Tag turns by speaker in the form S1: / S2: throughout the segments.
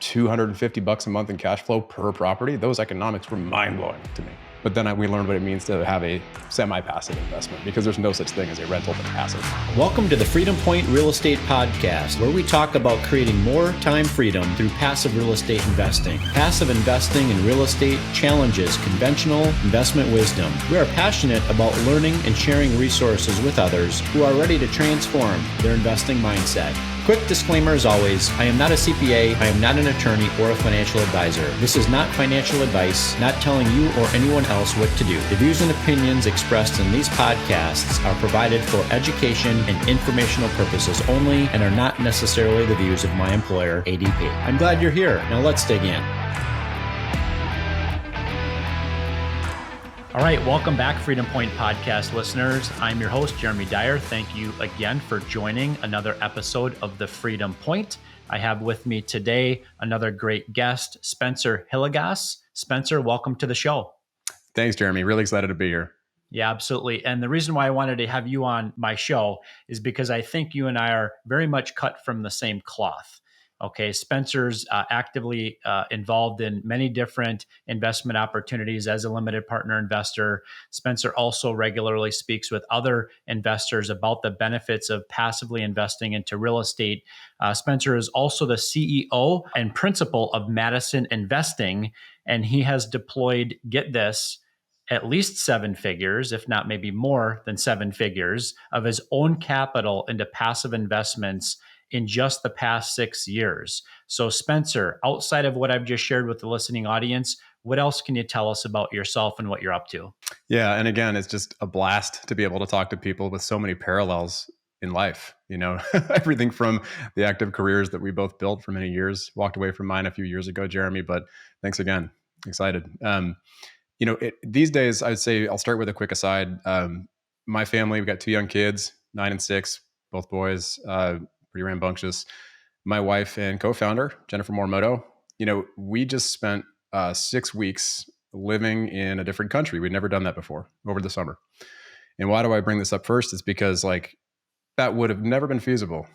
S1: $250 a month in cash flow per property, those economics were mind-blowing to me. But then we learned what it means to have a semi-passive investment, because there's no such thing as a rental but passive.
S2: Welcome to the Freedom Point Real Estate Podcast, where we talk about creating more time freedom through passive real estate investing. Passive investing in real estate challenges conventional investment wisdom. We are passionate about learning and sharing resources with others who are ready to transform their investing mindset. Quick disclaimer as always, I am not a CPA, I am not an attorney or a financial advisor. This is not financial advice, not telling you or anyone else what to do. The views and opinions expressed in these podcasts are provided for education and informational purposes only and are not necessarily the views of my employer, ADP. I'm glad you're here. Now let's dig in. All right, welcome back, Freedom Point Podcast listeners. I'm your host, Jeremy Dyer. Thank you again for joining another episode of the Freedom Point. I have with me today another great guest, Spencer Hilligoss. Spencer, welcome to the show.
S1: Thanks, Jeremy. Really excited to be here.
S2: Yeah, absolutely. And the reason why I wanted to have you on my show is because I think you and I are very much cut from the same cloth. Okay, Spencer's actively involved in many different investment opportunities as a limited partner investor. Spencer also regularly speaks with other investors about the benefits of passively investing into real estate. Spencer is also the CEO and principal of Madison Investing, and he has deployed, get this, at least seven figures, if not maybe more than seven figures, of his own capital into passive investments in just the past 6 years. So Spencer, outside of what I've just shared with the listening audience, what else can you tell us about yourself and what you're up to?
S1: Yeah. And again, it's just a blast to be able to talk to people with so many parallels in life. You know, everything from the active careers that we both built for many years, walked away from mine a few years ago, Jeremy, but thanks again. Excited. These days, I'd say I'll start with a quick aside. My family, we've got two young kids, 9 and 6, both boys, pretty rambunctious. My wife and co-founder, Jennifer Morimoto, we just spent 6 weeks living in a different country. We'd never done that before over the summer. And why do I bring this up first? It's because that would have never been feasible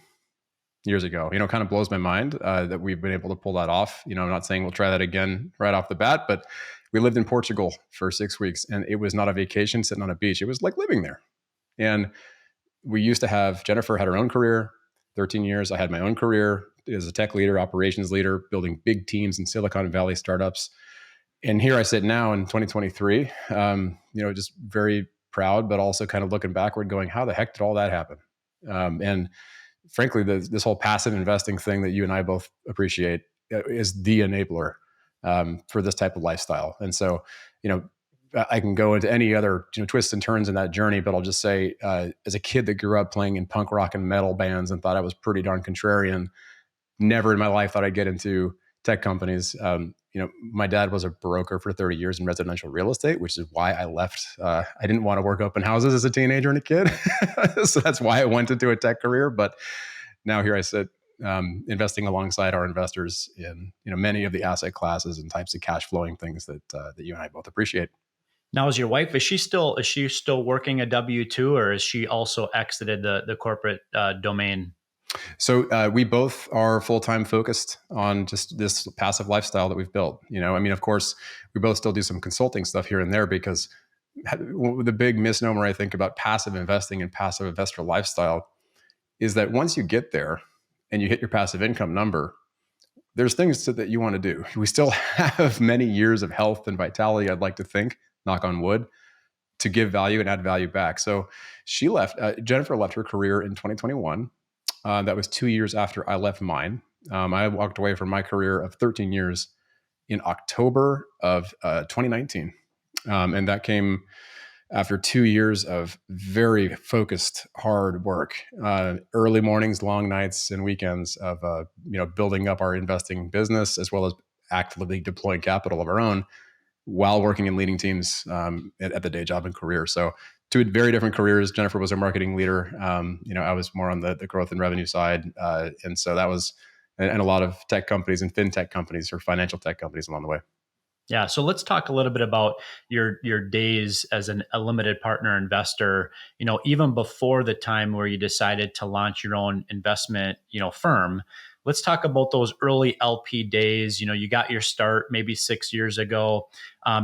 S1: years ago. Kind of blows my mind that we've been able to pull that off. I'm not saying we'll try that again right off the bat, but we lived in Portugal for 6 weeks, and it was not a vacation sitting on a beach. It was like living there. And we used to have, Jennifer had her own career, 13 years. I had my own career as a tech leader, operations leader, building big teams in Silicon Valley startups. And here I sit now in 2023, just very proud, but also kind of looking backward going, how the heck did all that happen? And frankly, this whole passive investing thing that you and I both appreciate is the enabler for this type of lifestyle. And so, I can go into any other twists and turns in that journey, but I'll just say, as a kid that grew up playing in punk rock and metal bands and thought I was pretty darn contrarian, never in my life thought I'd get into tech companies. My dad was a broker for 30 years in residential real estate, which is why I left. I didn't want to work open houses as a teenager and a kid. So that's why I went into a tech career. But now here I sit, investing alongside our investors in many of the asset classes and types of cash flowing things that you and I both appreciate.
S2: Now, is your wife, is she still working a W-2, or is she also exited the corporate domain?
S1: So we both are full-time focused on just this passive lifestyle that we've built. Of course, we both still do some consulting stuff here and there, because the big misnomer I think about passive investing and passive investor lifestyle is that once you get there and you hit your passive income number, there's things that you want to do. We still have many years of health and vitality, I'd like to think, knock on wood, to give value and add value back. So she left, Jennifer left her career in 2021. That was 2 years after I left mine. I walked away from my career of 13 years in October of 2019. And that came after 2 years of very focused, hard work, early mornings, long nights, and weekends of building up our investing business, as well as actively deploying capital of our own while working in leading teams at the day job and career. So two very different careers. Jennifer was a marketing leader. I was more on the growth and revenue side. And so that was, and a lot of tech companies and fintech companies or financial tech companies along the way.
S2: Yeah. So let's talk a little bit about your days as a limited partner investor, even before the time where you decided to launch your own investment, firm. Let's talk about those early LP days. You got your start maybe 6 years ago.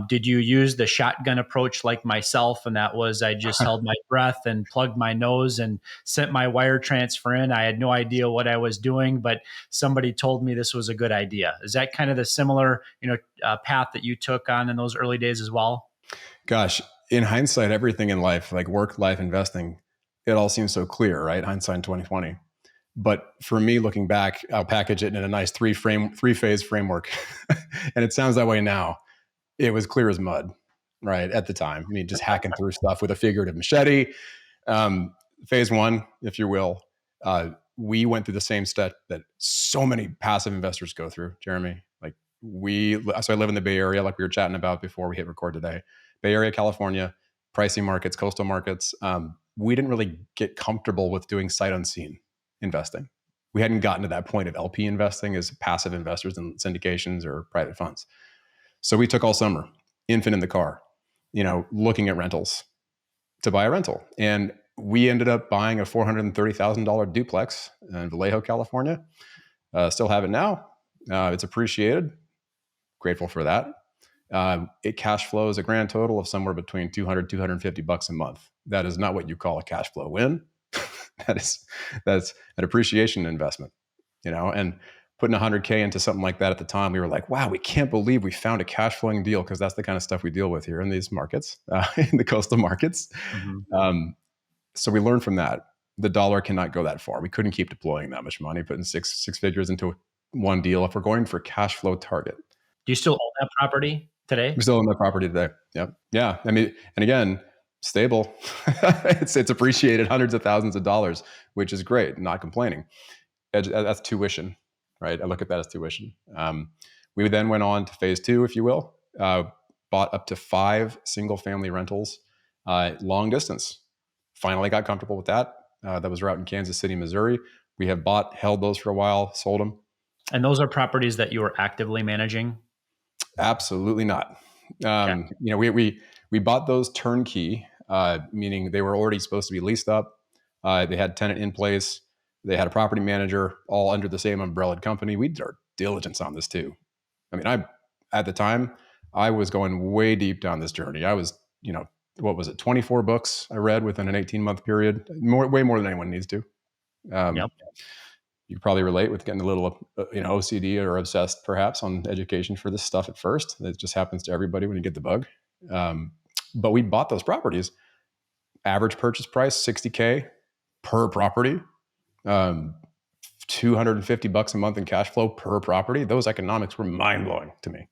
S2: Did you use the shotgun approach like myself? And that was, I just held my breath and plugged my nose and sent my wire transfer in. I had no idea what I was doing, but somebody told me this was a good idea. Is that kind of the similar, path that you took on in those early days as well?
S1: Gosh, in hindsight, everything in life, like work, life, investing, it all seems so clear, right? Hindsight in 2020. But for me, looking back, I'll package it in a nice three phase framework, and it sounds that way now. It was clear as mud, right? At the time, I mean, just hacking through stuff with a figurative machete. Um, Phase one, if you will, we went through the same step that so many passive investors go through, Jeremy. So I live in the Bay Area, like we were chatting about before we hit record today. Bay Area, California, pricey markets, coastal markets. We didn't really get comfortable with doing sight unseen investing. We hadn't gotten to that point of LP investing as passive investors in syndications or private funds. So we took all summer, infant in the car, looking at rentals to buy a rental. And we ended up buying a $430,000 duplex in Vallejo, California. Still have it now. It's appreciated. Grateful for that. It cash flows a grand total of somewhere between 200, 250 bucks a month. That is not what you call a cash flow win. that's an appreciation investment, and putting 100K into something like that at the time, we were like, wow, we can't believe we found a cash flowing deal, because that's the kind of stuff we deal with here in these markets, in the coastal markets.
S2: Mhm.
S1: So we learned from that. The dollar cannot go that far. We couldn't keep deploying that much money, putting six figures into one deal if we're going for cash flow target.
S2: Do you still own that property
S1: We
S2: today?
S1: still own that property today. Yep. Yeah. I mean, and again, stable. It's appreciated hundreds of thousands of dollars, which is great. Not complaining. That's tuition, right? I look at that as tuition. We then went on to phase two, if you will. Bought up to 5 single family rentals, long distance. Finally got comfortable with that. That was right in Kansas City, Missouri. We have held those for a while, sold them.
S2: And those are properties that you are actively managing?
S1: Absolutely not.
S2: Okay.
S1: We bought those turnkey, meaning they were already supposed to be leased up. They had tenant in place. They had a property manager, all under the same umbrella company. We did our diligence on this too. I mean, at the time, I was going way deep down this journey. I was, what was it, 24 books I read within an 18-month period, way more than anyone needs to.
S2: Yep.
S1: You could probably relate with getting a little, OCD or obsessed perhaps on education for this stuff at first. It just happens to everybody when you get the bug. But we bought those properties. Average purchase price, 60K per property. 250 bucks a month in cash flow per property. Those economics were mind blowing to me.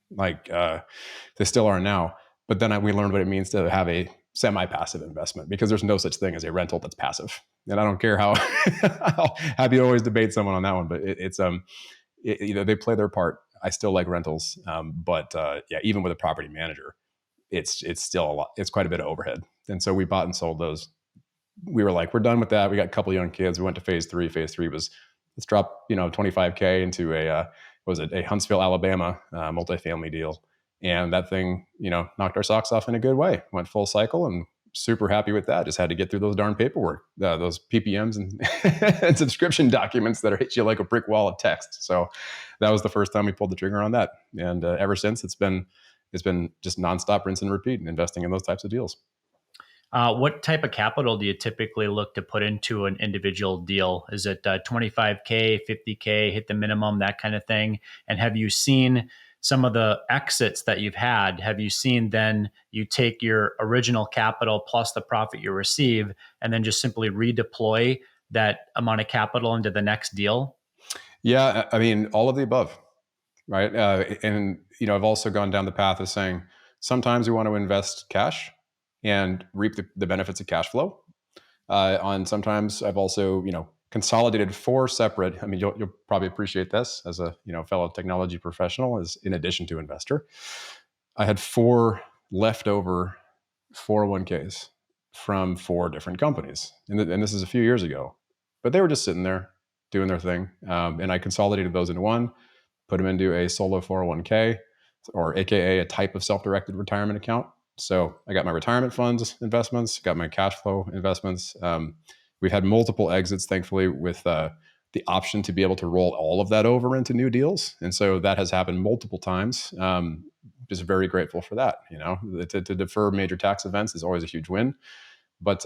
S1: Like they still are now. But then we learned what it means to have a semi-passive investment, because there's no such thing as a rental that's passive. And I don't care how how happy to always debate someone on that one, but they play their part. I still like rentals, but even with a property manager, it's still a lot. It's quite a bit of overhead. And so we bought and sold those. We were like, we're done with that. We got a couple of young kids. We went to phase three. Phase three was, let's drop 25K into a Huntsville, Alabama multifamily deal. And that thing, knocked our socks off in a good way. Went full cycle and super happy with that. Just had to get through those darn paperwork, those PPMs and, and subscription documents that hit you like a brick wall of text. So that was the first time we pulled the trigger on that. And ever since, it's been just nonstop rinse and repeat and investing in those types of deals.
S2: What type of capital do you typically look to put into an individual deal? Is it 25K, 50K, hit the minimum, that kind of thing? And have you seen some of the exits that you've had? Have you seen then you take your original capital plus the profit you receive and then just simply redeploy that amount of capital into the next deal?
S1: Yeah, I mean, all of the above, right? And I've also gone down the path of saying sometimes we want to invest cash and reap the benefits of cash flow. On sometimes I've also consolidated 4 separate. I mean, you'll probably appreciate this as a fellow technology professional, as in addition to investor. I had 4 leftover 401ks from 4 different companies, and this is a few years ago, but they were just sitting there doing their thing, and I consolidated those into one, put them into a solo 401k, or AKA a type of self-directed retirement account. So I got my retirement funds investments, got my cash flow investments. We've had multiple exits, thankfully, with the option to be able to roll all of that over into new deals. And so that has happened multiple times. Just very grateful for that. To defer major tax events is always a huge win, but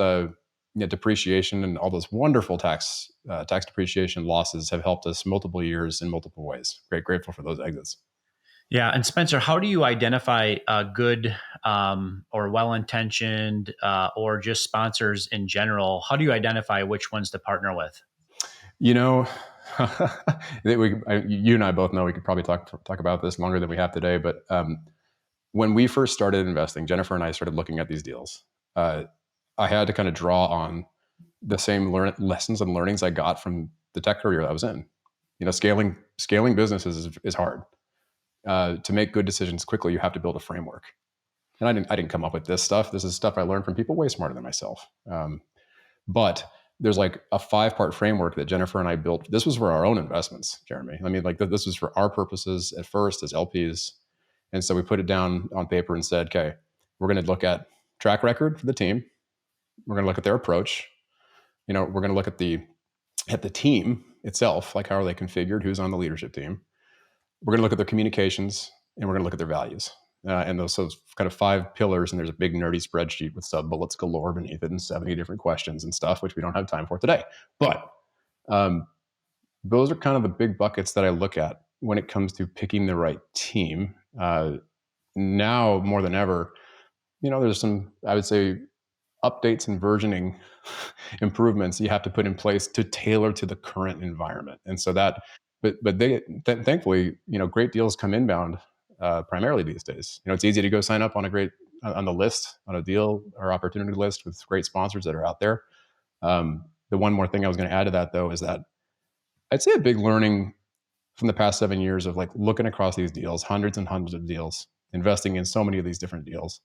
S1: depreciation and all those wonderful tax depreciation losses have helped us multiple years in multiple ways. Grateful for those exits.
S2: Yeah. And Spencer, how do you identify good or well intentioned or just sponsors in general? How do you identify which ones to partner with?
S1: You know, you and I both know we could probably talk about this longer than we have today. But when we first started investing, Jennifer and I started looking at these deals. I had to kind of draw on the same lessons and learnings I got from the tech career I was in. Scaling businesses is hard. To make good decisions quickly, you have to build a framework. And I didn't come up with this stuff. This is stuff I learned from people way smarter than myself. But there's like a 5-part framework that Jennifer and I built. This was for our own investments, Jeremy. I mean, like this was for our purposes at first as LPs. And so we put it down on paper and said, okay, we're going to look at track record for the team. We're going to look at their approach. We're going to look at the team itself, like how are they configured, who's on the leadership team. We're going to look at their communications, and we're going to look at their values. And those kind of 5 pillars, and there's a big nerdy spreadsheet with sub bullets galore beneath it and 70 different questions and stuff, which we don't have time for today. But those are kind of the big buckets that I look at when it comes to picking the right team. Now more than ever, there's some, I would say, updates and versioning improvements you have to put in place to tailor to the current environment. And so that, but thankfully, great deals come inbound primarily these days. It's easy to go sign up on the list, on a deal or opportunity list with great sponsors that are out there. The one more thing I was going to add to that, though, is that I'd say a big learning from the past 7 years of like looking across these deals, hundreds and hundreds of deals, investing in so many of these different deals,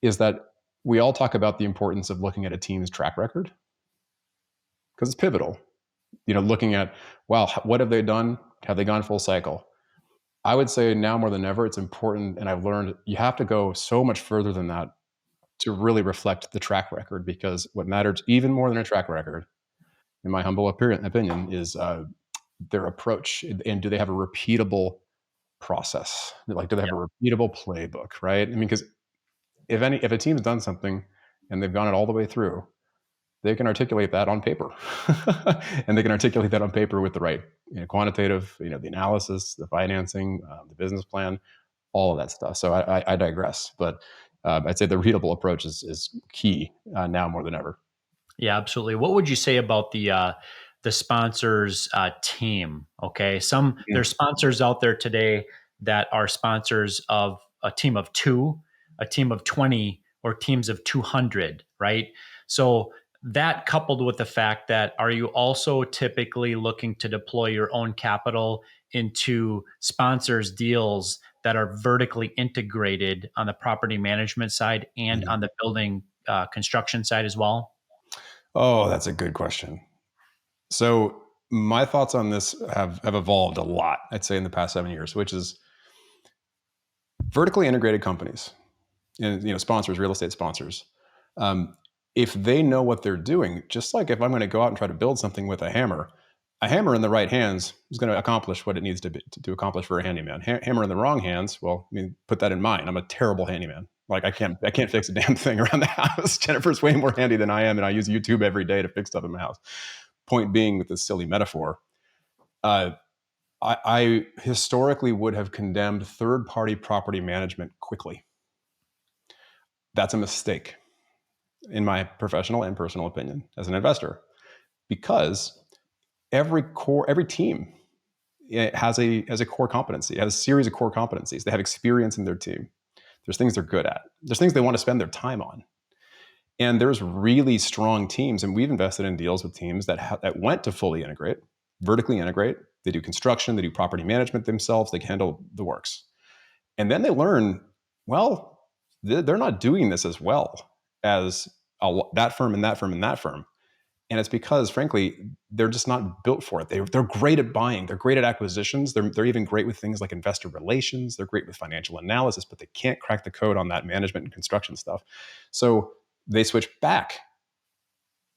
S1: is that we all talk about the importance of looking at a team's track record because it's pivotal. Looking at, wow, what have they done? Have they gone full cycle? I would say now more than ever, it's important. And I've learned you have to go so much further than that to really reflect the track record, because what matters even more than a track record, in my humble opinion, is their approach. And do they have a repeatable process? Like, do they have a repeatable playbook, right? I mean, because if a team's done something and they've gone it all the way through, they can articulate that on paper. And they can articulate that on paper with the right quantitative, the analysis, the financing, the business plan, all of that stuff. So I digress, but I'd say the readable approach is key now more than ever.
S2: Yeah, absolutely. What would you say about the sponsors team? Okay, there's sponsors out there today that are sponsors of a team of 2, a team of 20, or teams of 200, right? So that coupled with the fact that, are you also typically looking to deploy your own capital into sponsors deals that are vertically integrated on the property management side and on the building construction side as well?
S1: Oh, that's a good question. So my thoughts on this have evolved a lot, I'd say, in the past 7 years, which is vertically integrated companies and sponsors, real estate sponsors. If they know what they're doing, just like if I'm going to go out and try to build something with a hammer in the right hands is going to accomplish what it needs to accomplish for a handyman. Hammer in the wrong hands, well, I mean, put that in mind. I'm a terrible handyman. Like I can't fix a damn thing around the house. Jennifer's way more handy than I am, and I use YouTube every day to fix stuff in my house. Point being, with this silly metaphor, I historically would have condemned third-party property management quickly. That's a mistake, in my professional and personal opinion, as an investor, because every team has a core competency. It has a series of core competencies. They have experience in their team. There's things they're good at. There's things they want to spend their time on. And there's really strong teams, and we've invested in deals with teams that went to fully integrate, vertically integrate. They do construction, they do property management themselves, they can handle the works. And then they learn, well, they're not doing this as well as that firm and that firm and that firm. And it's because, frankly, they're just not built for it. They're great at buying. They're great at acquisitions. They're even great with things like investor relations. They're great with financial analysis, but they can't crack the code on that management and construction stuff. So they switch back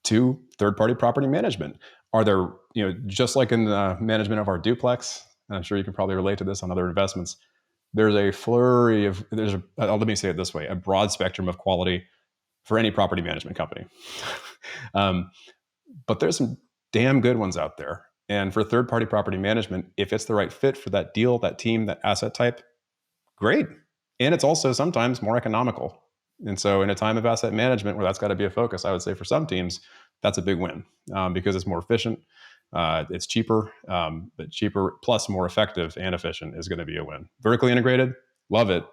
S1: to third-party property management. Are there, just like in the management of our duplex, and I'm sure you can probably relate to this on other investments, there's a flurry of, let me say it this way, a broad spectrum of quality for any property management company. um, but there's some damn good ones out there. And for third party property management, if it's the right fit for that deal, that team, that asset type, great. And it's also sometimes more economical. And so, in a time of asset management where that's got to be a focus, I would say for some teams, that's a big win because it's more efficient, it's cheaper, but cheaper plus more effective and efficient is going to be a win. Vertically integrated, love it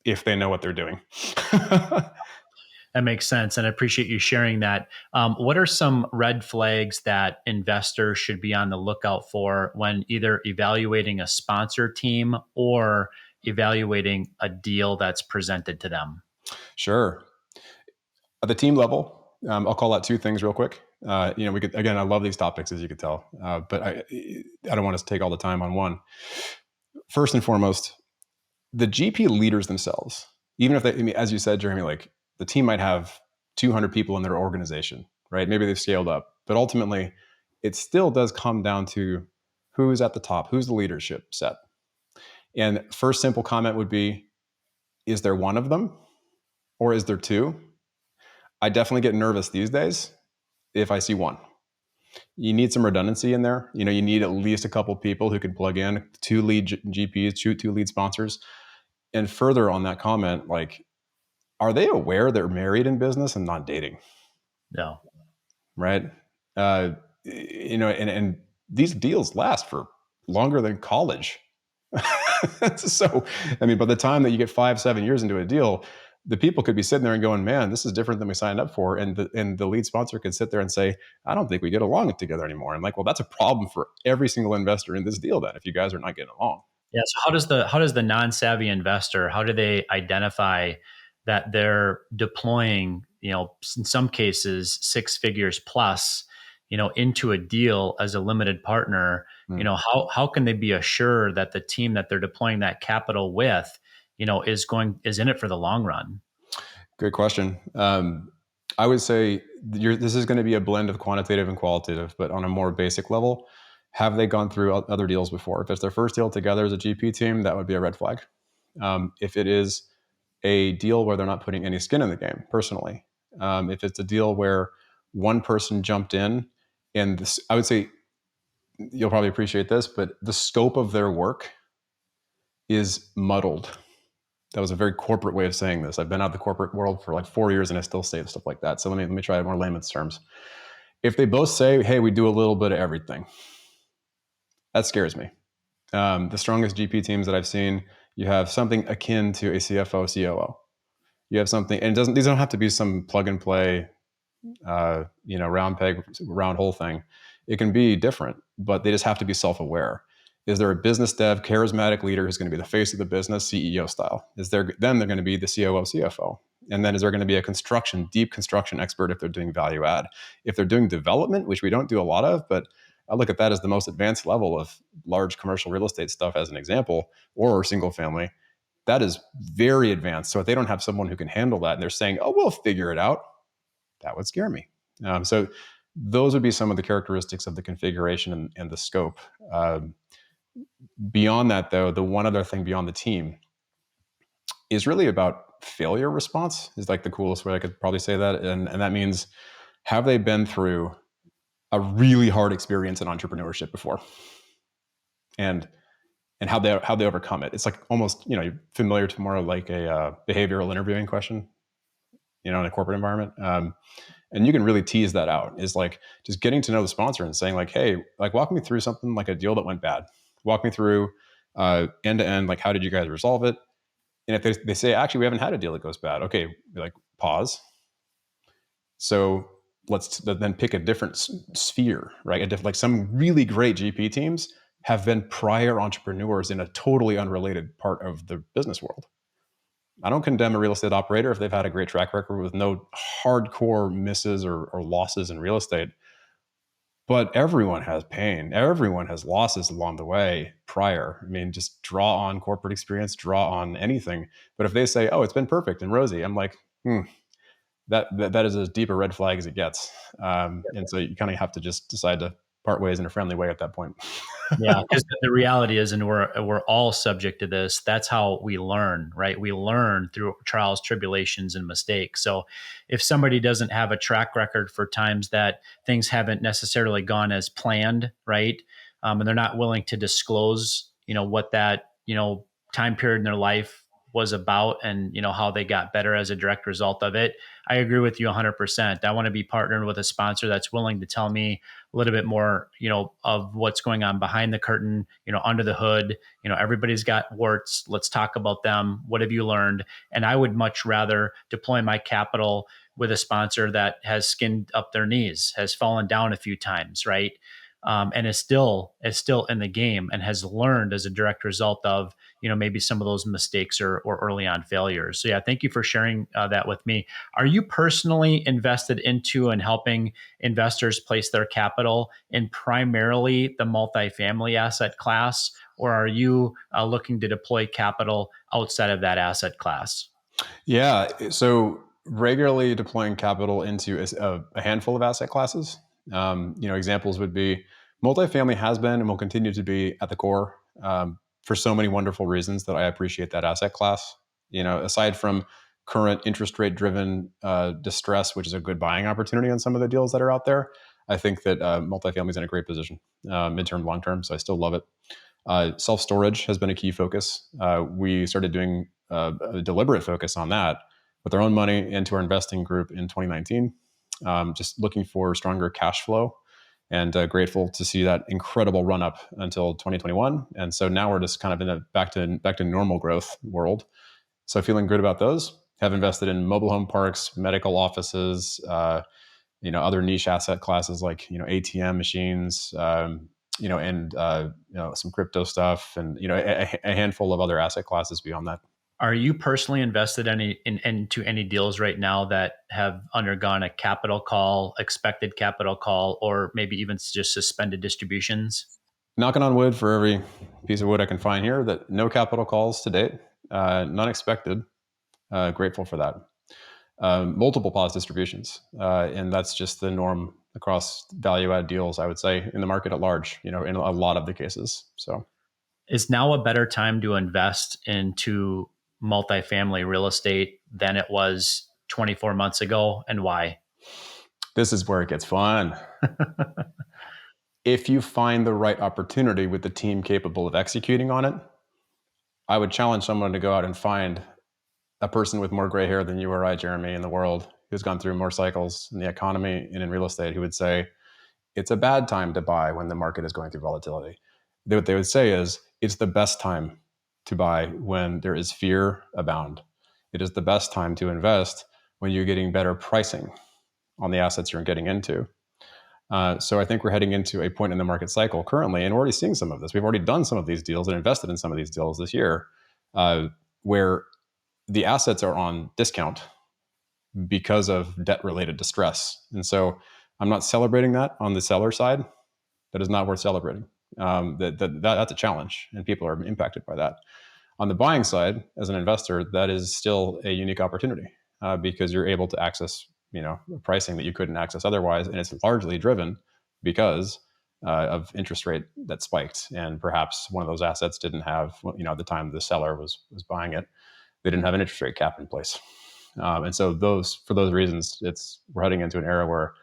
S1: if they know what they're doing.
S2: That makes sense. And I appreciate you sharing that. What are some red flags that investors should be on the lookout for when either evaluating a sponsor team or evaluating a deal that's presented to them?
S1: Sure. At the team level, I'll call out two things real quick. We could, again, I love these topics, as you could tell, but I don't want us to take all the time on one. First and foremost, the GP leaders themselves, even if they, I mean, as you said, Jeremy, like the team might have 200 people in their organization, right? Maybe they've scaled up, but ultimately it still does come down to who's at the top, who's the leadership set. And first simple comment would be, is there one of them or is there two? I definitely get nervous these days if I see one. You need some redundancy in there. You need at least a couple people who can plug in, two lead GPs, two lead sponsors. And further on that comment, like, are they aware they're married in business and not dating?
S2: No.
S1: Right. And these deals last for longer than college. So, I mean, by the time that you get 5-7 years into a deal, the people could be sitting there and going, man, this is different than we signed up for. And the lead sponsor could sit there and say, I don't think we get along together anymore. And like, well, that's a problem for every single investor in this deal then, if you guys are not getting along.
S2: Yeah. So how does the non-savvy investor, how do they identify that they're deploying, in some cases, six figures plus, into a deal as a limited partner? How can they be assured that the team that they're deploying that capital with, is in it for the long run?
S1: Good question. I would say this is going to be a blend of quantitative and qualitative, but on a more basic level, have they gone through other deals before? If it's their first deal together as a GP team, that would be a red flag. If it is a deal where they're not putting any skin in the game, personally, if it's a deal where one person jumped in, and this, I would say you'll probably appreciate this, but the scope of their work is muddled. That was a very corporate way of saying this. I've been out of the corporate world for like 4 years and I still say stuff like that. So let me try more layman's terms. If they both say, hey, we do a little bit of everything, that scares me. The strongest GP teams that I've seen, you have something akin to a CFO, COO. You have something, and these don't have to be some plug and play, round peg, round hole thing. It can be different, but they just have to be self-aware. Is there a business dev, charismatic leader who's going to be the face of the business, CEO style? Then they're going to be the COO, CFO. And then is there going to be a deep construction expert if they're doing value add? If they're doing development, which we don't do a lot of, but I look at that as the most advanced level of large commercial real estate stuff as an example, or single family, that is very advanced. So if they don't have someone who can handle that and they're saying, oh, we'll figure it out, that would scare me. So those would be some of the characteristics of the configuration and the scope. Beyond that, though, the one other thing beyond the team is really about failure response is like the coolest way I could probably say that. And that means, have they been through a really hard experience in entrepreneurship before? And how they overcome it. It's like almost, you're familiar to more like a behavioral interviewing question, in a corporate environment. And you can really tease that out, is like just getting to know the sponsor and saying like, hey, like walk me through something like a deal that went bad. Walk me through end to end, like how did you guys resolve it? And if they say, actually, we haven't had a deal that goes bad. Okay, like pause. So let's then pick a different sphere, right? Like some really great GP teams have been prior entrepreneurs in a totally unrelated part of the business world. I don't condemn a real estate operator if they've had a great track record with no hardcore misses or losses in real estate. But everyone has pain. Everyone has losses along the way prior. I mean, just draw on corporate experience, draw on anything. But if they say, oh, it's been perfect and rosy, I'm like, that is as deep a red flag as it gets. And so you kind of have to just decide to part ways in a friendly way at that point.
S2: Yeah, because the reality is, and we're all subject to this. That's how we learn, right? We learn through trials, tribulations, and mistakes. So, if somebody doesn't have a track record for times that things haven't necessarily gone as planned, right, and they're not willing to disclose, what that time period in their life was about, and how they got better as a direct result of it, I agree with you 100%. I want to be partnered with a sponsor that's willing to tell me a little bit more, of what's going on behind the curtain, under the hood. Everybody's got warts. Let's talk about them. What have you learned? And I would much rather deploy my capital with a sponsor that has skinned up their knees, has fallen down a few times, right? And is still in the game and has learned as a direct result of maybe some of those mistakes or early on failures. So yeah, thank you for sharing that with me. Are you personally invested into and helping investors place their capital in primarily the multifamily asset class, or are you looking to deploy capital outside of that asset class?
S1: Yeah. So regularly deploying capital into a handful of asset classes. Examples would be multifamily has been and will continue to be at the core for so many wonderful reasons that I appreciate that asset class. Aside from current interest rate driven distress, which is a good buying opportunity on some of the deals that are out there, I think that multifamily is in a great position, midterm, long term. So I still love it. Self storage has been a key focus. We started doing a deliberate focus on that with our own money into our investing group in 2019. Just looking for stronger cash flow, and grateful to see that incredible run up until 2021. And so now we're just kind of in a back to normal growth world. So feeling good about those. Have invested in mobile home parks, medical offices, other niche asset classes like ATM machines, and some crypto stuff, and a handful of other asset classes beyond that.
S2: Are you personally invested into any deals right now that have undergone a capital call, expected capital call, or maybe even just suspended distributions?
S1: Knocking on wood for every piece of wood I can find here, that no capital calls to date, none expected. Grateful for that. Multiple pause distributions, and that's just the norm across value add deals, I would say, in the market at large. In a lot of the cases. So
S2: Is now a better time to invest into multifamily real estate than it was 24 months ago, and why?
S1: this is where it gets fun. If you find the right opportunity with the team capable of executing on it, I would challenge someone to go out and find a person with more gray hair than you or I, Jeremy, in the world, who's gone through more cycles in the economy and in real estate, who would say it's a bad time to buy when the market is going through volatility. What they would say is it's the best time to buy when there is fear abound. It is the best time to invest when you're getting better pricing on the assets you're getting into. So I think we're heading into a point in the market cycle currently, and we're already seeing some of this. We've already done some of these deals and invested in some of these deals this year, where the assets are on discount because of debt-related distress. And so I'm not celebrating that on the seller side. That is not worth celebrating. That's a challenge, and people are impacted by that. On the buying side, as an investor, that is still a unique opportunity because you're able to access pricing that you couldn't access otherwise, and it's largely driven because of interest rate that spiked, and perhaps one of those assets didn't have at the time the seller was buying it, they didn't have an interest rate cap in place, and so for those reasons, we're heading into an era where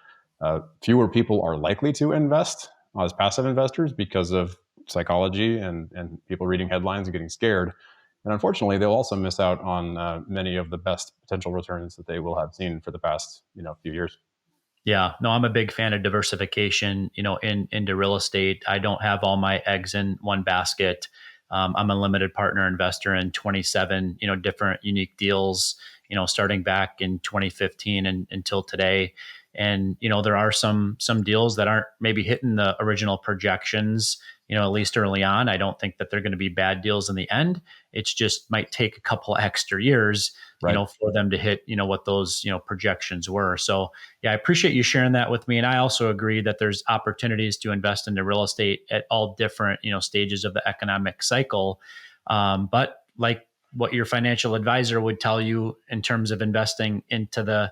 S1: fewer people are likely to invest as passive investors because of psychology and people reading headlines and getting scared. And unfortunately, they'll also miss out on many of the best potential returns that they will have seen for the past few years.
S2: Yeah, no, I'm a big fan of diversification, into real estate. I don't have all my eggs in one basket. I'm a limited partner investor in 27, different unique deals, starting back in 2015 and until today. And, there are some deals that aren't maybe hitting the original projections, at least early on. I don't think that they're going to be bad deals in the end. It's just might take a couple extra years,
S1: Right.
S2: for them to hit, what those, projections were. So yeah, I appreciate you sharing that with me. And I also agree that there's opportunities to invest into real estate at all different, stages of the economic cycle. But like what your financial advisor would tell you in terms of investing into the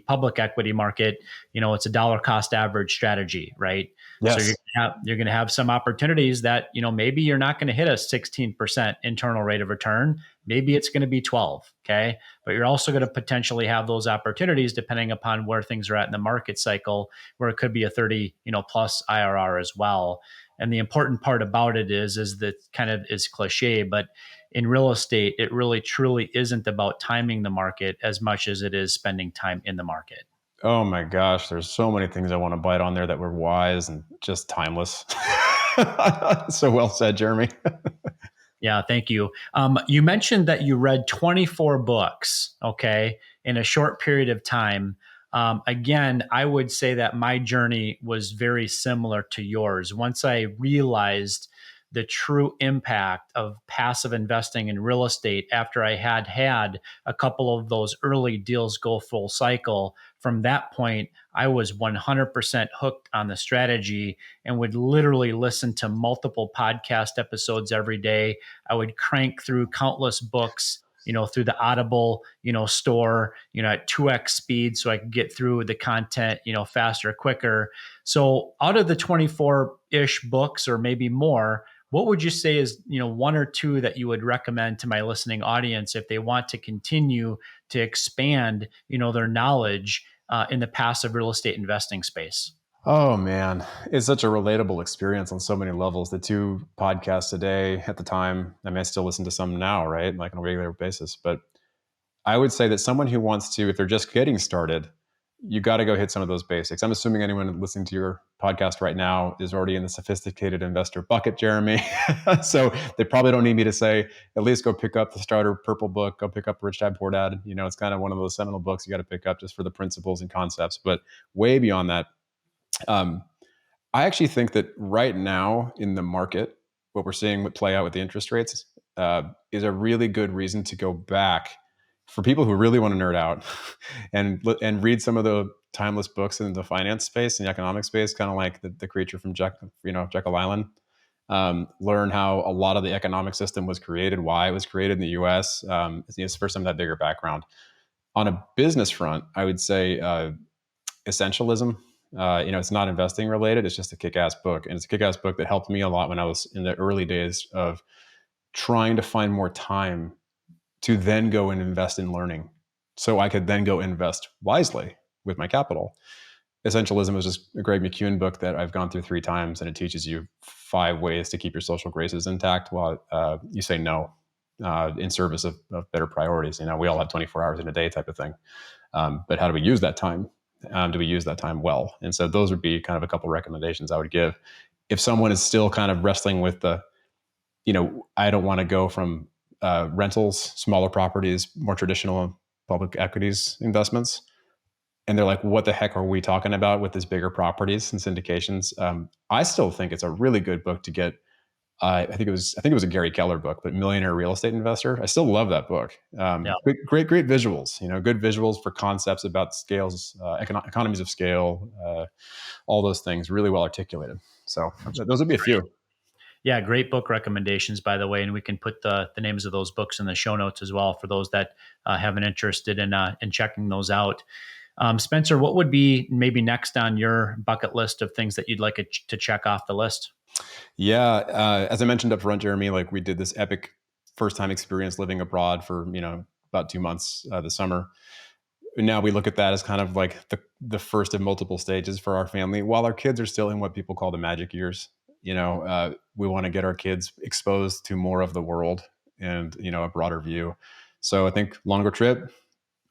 S2: public equity market, it's a dollar cost average strategy, right? So
S1: Yes.
S2: you're going to have some opportunities that, maybe you're not going to hit a 16% internal rate of return. Maybe it's going to be 12. Okay. But you're also going to potentially have those opportunities depending upon where things are at in the market cycle, where it could be a 30, plus IRR as well. And the important part about it is that kind of is cliche, but in real estate, it really truly isn't about timing the market as much as it is spending time in the market.
S1: Oh my gosh, there's so many things I want to bite on there that were wise and just timeless. So well said, Jeremy.
S2: Yeah, thank you. You mentioned that you read 24 books, okay, in a short period of time. Again, I would say that my journey was very similar to yours. Once I realized the true impact of passive investing in real estate after I had a couple of those early deals go full cycle, from that point, I was 100% hooked on the strategy and would literally listen to multiple podcast episodes every day. I would crank through countless books, through the Audible, store, at 2x speed so I could get through the content, faster, quicker. So out of the 24-ish books or maybe more, what would you say is, one or two that you would recommend to my listening audience if they want to continue to expand, their knowledge in the passive real estate investing space?
S1: Oh man, it's such a relatable experience on so many levels. The two podcasts a day at the time, I mean, I still listen to some now, right? Like on a regular basis. But I would say that someone who wants to, if they're just getting started, you got to go hit some of those basics. I'm assuming anyone listening to your podcast right now is already in the sophisticated investor bucket, Jeremy. So they probably don't need me to say, at least go pick up the Starter Purple book, go pick up Rich Dad Poor Dad. It's kind of one of those seminal books you got to pick up just for the principles and concepts. But way beyond that, um, I actually think that right now in the market, what we're seeing play out with the interest rates is a really good reason to go back for people who really want to nerd out and read some of the timeless books in the finance space and the economic space, kind of like the creature from Jekyll Island. Learn how a lot of the economic system was created, why it was created in the U.S. It's for some of that bigger background. On a business front, I would say Essentialism. It's not investing related. It's just a kick-ass book, and it's a kick-ass book that helped me a lot when I was in the early days of trying to find more time to then go and invest in learning, so I could then go invest wisely with my capital. Essentialism is just a Greg McKeown book that I've gone through 3 times, and it teaches you 5 ways to keep your social graces intact while you say no in service of better priorities. We all have 24 hours in a day type of thing. But how do we use that time? Do we use that time well? And so those would be kind of a couple recommendations I would give. If someone is still kind of wrestling with I don't want to go from rentals, smaller properties, more traditional public equities investments, and they're like, what the heck are we talking about with these bigger properties and syndications? I still think it's a really good book to get. I think it was a Gary Keller book, but Millionaire Real Estate Investor. I still love that book.
S2: Yeah.
S1: Great visuals. Good visuals for concepts about scales, economies of scale, all those things. Really well articulated. So those would be a few.
S2: Yeah, great book recommendations, by the way, and we can put the names of those books in the show notes as well for those that have an interested in checking those out. Spencer, what would be maybe next on your bucket list of things that you'd like to check off the list?
S1: Yeah, as I mentioned up front, Jeremy, like we did this epic first time experience living abroad for about 2 months this summer. Now we look at that as kind of like the first of multiple stages for our family, while our kids are still in what people call the magic years. We want to get our kids exposed to more of the world and a broader view. So I think longer trip,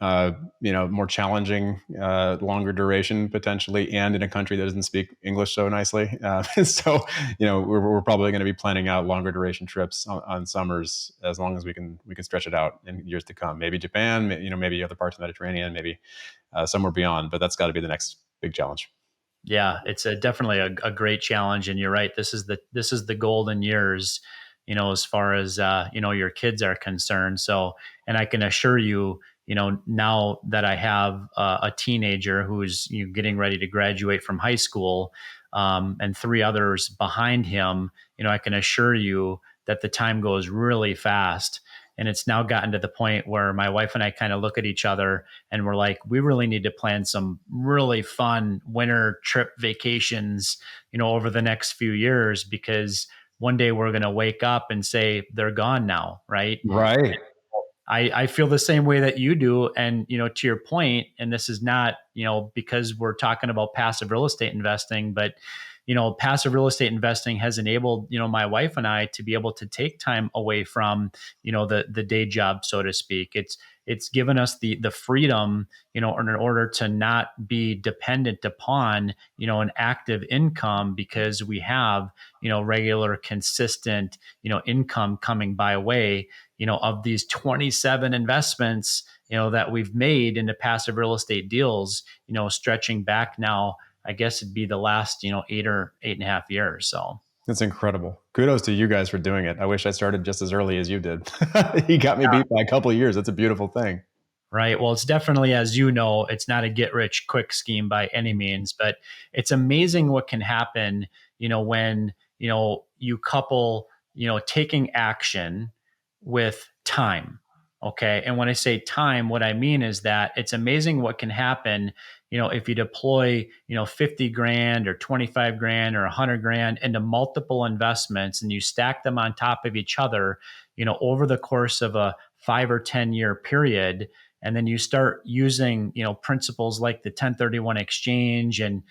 S1: more challenging, longer duration potentially, and in a country that doesn't speak English so nicely. So, we're probably going to be planning out longer duration trips on summers as long as we can stretch it out in years to come. Maybe Japan, maybe other parts of the Mediterranean, maybe somewhere beyond. But that's got to be the next big challenge.
S2: Yeah, it's definitely a great challenge, and you're right. This is the golden years, as far as your kids are concerned. So, and I can assure you, now that I have a teenager who's getting ready to graduate from high school, and 3 others behind him, I can assure you that the time goes really fast. And it's now gotten to the point where my wife and I kind of look at each other and we're like, we really need to plan some really fun winter trip vacations, over the next few years, because one day we're going to wake up and say they're gone now. Right.
S1: Right.
S2: I feel the same way that you do. And, to your point, and this is not, because we're talking about passive real estate investing, but, passive real estate investing has enabled, my wife and I to be able to take time away from, the day job, so to speak. It's given us the freedom, in order to not be dependent upon, an active income, because we have, regular, consistent, income coming by way, of these 27 investments, that we've made into passive real estate deals, stretching back now, I guess it'd be the last, 8.5 years. So
S1: That's incredible. Kudos to you guys for doing it. I wish I started just as early as you did. He got me beat by a couple of years. That's a beautiful thing.
S2: right. Well, it's definitely, as you know, it's not a get rich quick scheme by any means, but it's amazing what can happen, when, you couple, taking action with time. Okay. And when I say time, what I mean is that it's amazing what can happen, if you deploy, 50 grand or 25 grand or 100 grand into multiple investments and you stack them on top of each other, over the course of a 5 or 10 year period. And then you start using, principles like the 1031 exchange and,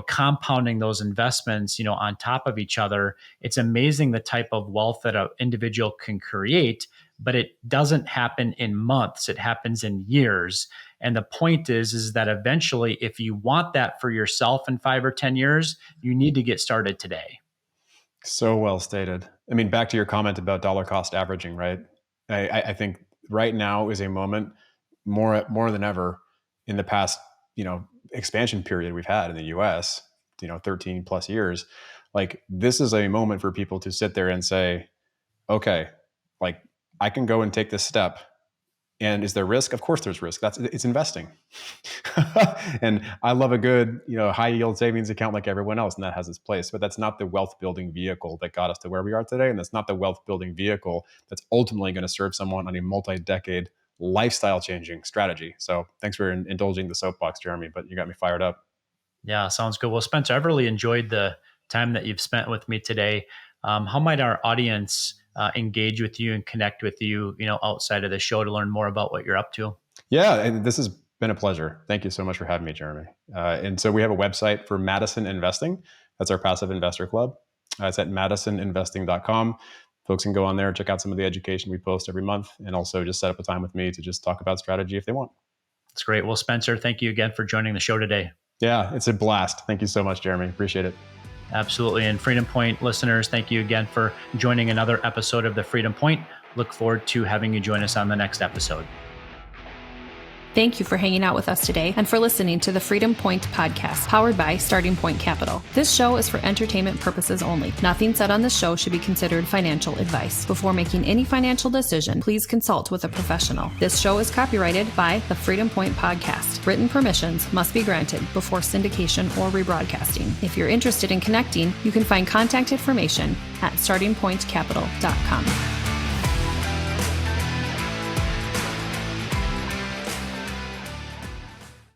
S2: compounding those investments, on top of each other. It's amazing the type of wealth that an individual can create, but it doesn't happen in months. It happens in years. And the point is that eventually, if you want that for yourself in 5 or 10 years, you need to get started today.
S1: So well stated. I mean, back to your comment about dollar cost averaging, right? I think right now is a moment more than ever in the past, expansion period we've had in the US, 13 plus years. Like, this is a moment for people to sit there and say, okay, like, I can go and take this step. And is there risk? Of course there's risk. It's investing. And I love a good, high yield savings account like everyone else, and that has its place. But that's not the wealth building vehicle that got us to where we are today. And that's not the wealth building vehicle that's ultimately going to serve someone on a multi-decade lifestyle changing strategy. So thanks for indulging the soapbox, Jeremy, but you got me fired up.
S2: Yeah, sounds good. Well, Spencer, I've really enjoyed the time that you've spent with me today. How might our audience engage with you and connect with you, outside of the show to learn more about what you're up to?
S1: Yeah, and this has been a pleasure. Thank you so much for having me, Jeremy. And so we have a website for Madison Investing. That's our passive investor club. It's at madisoninvesting.com. Folks can go on there, check out some of the education we post every month, and also just set up a time with me to just talk about strategy if they want.
S2: That's great. Well, Spencer, thank you again for joining the show today.
S1: Yeah, it's a blast. Thank you so much, Jeremy. Appreciate it.
S2: Absolutely. And Freedom Point listeners, thank you again for joining another episode of the Freedom Point. Look forward to having you join us on the next episode.
S3: Thank you for hanging out with us today and for listening to the Freedom Point podcast, powered by Starting Point Capital. This show is for entertainment purposes only. Nothing said on this show should be considered financial advice. Before making any financial decision, please consult with a professional. This show is copyrighted by the Freedom Point podcast. Written permissions must be granted before syndication or rebroadcasting. If you're interested in connecting, you can find contact information at startingpointcapital.com.